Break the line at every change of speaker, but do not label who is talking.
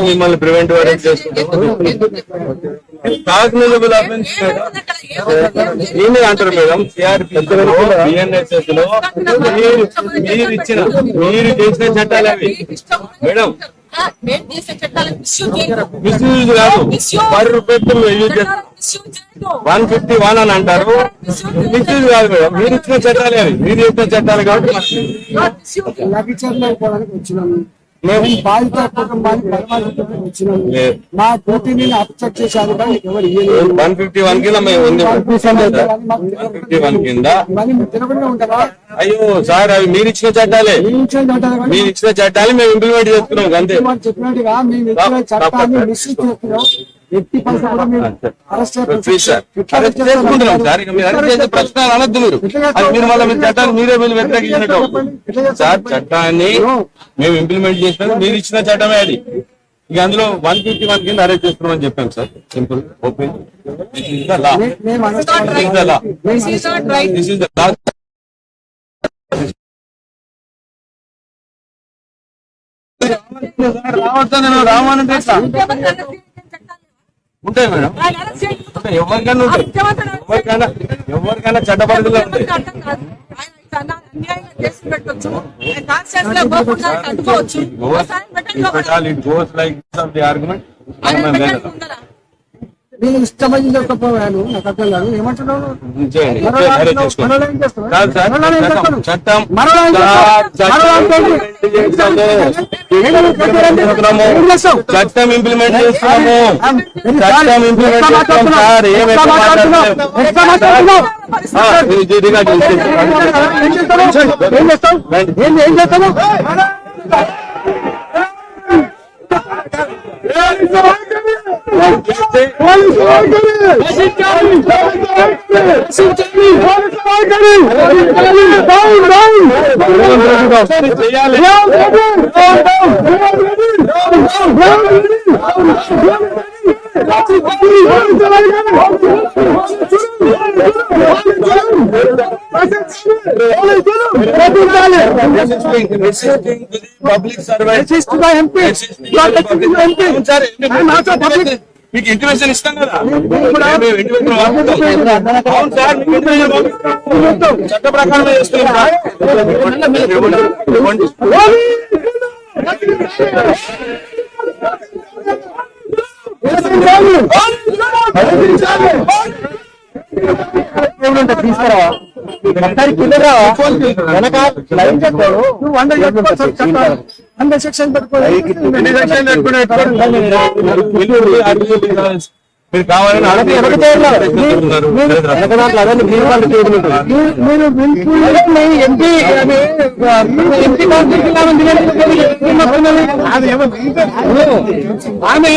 మిమ్మల్ని preventive arrest చేసుకుంటాం. Cognizable offence నేనే అంటారు మేడం. బిఎన్ఎస్ఎస్ లో మీరు చేసిన చట్టాలు అవి మేడం. మిస్యూజ్ కాదు, పర్ యూజ్ 151 అని అంటారు. మిస్యూజ్ కాదు మేడం. మీరు ఇచ్చిన చట్టాలే అవి, మీరు చేసిన చట్టాలు కాబట్టి
మేము బాధిత కుటుంబాన్ని పరామర్శించడానికి వచ్చినాము. మా డ్యూటీని అబ్జెక్ట్ చేశారు కానీ ఎవరు
151 కింద మేము ఉంది. 151 కింద
ఉంటారా?
అయ్యో సార్, అవి మీరు ఇచ్చిన చట్టాలే, మీరు ఇచ్చిన చట్టాలు మేము ఇంప్లిమెంట్ చేస్తున్నాం అంతే.
చెప్పినట్టుగా మేము ఇచ్చిన చట్టాన్ని మిస్యూజ్ చేస్తున్నాం. ఎట్టి పరిస్థితుల్లో కూడా మేము అరెస్ట్
చేసుకుంటున్నాం సార్. ఇక మీరు అరెస్ట్ చేసే ప్రశ్నలు అనొద్దు. మీరు మళ్ళీ మీ చట్టాన్ని మీరే మీరు వ్యతిరేకించినట్టు సార్. చట్టాన్ని మేము ఇంప్లిమెంట్ చేసినాం, మీరు ఇచ్చిన చట్టమే అది. ఇక అందులో 151 కింద అరెస్ట్ చేస్తున్నామని చెప్పాం sir. Simple, open. This is the law. రావాలంటే ఉంటాయి మేడం, ఎవరికైనా ఉంటాయి. ఎవరికైనా చట్ట పరిధిలో ఉంటాయి.
నేను ఇష్టమైంది చెప్పకపోయాను. నాకు అర్థం కాదు ఏమంటున్నాను.
చట్టం ఇంప్లిమెంట్ చేస్తున్నాము. చట్టం ఇంప్లిమెంట్ చేస్తున్నాం సార్. ఏం చేస్తాము? పబ్లిక్ సర్వెంట్ మీకు ఇంటిమేషన్ ఇస్తాం కదా. అవును సార్, చట్ట ప్రకారం చేస్తున్నాం సార్.
తీసుకురా వెనక లైన్ చెప్పాడు. నువ్వు 100 సెక్షన్
మీరు కావాలని
ఆమె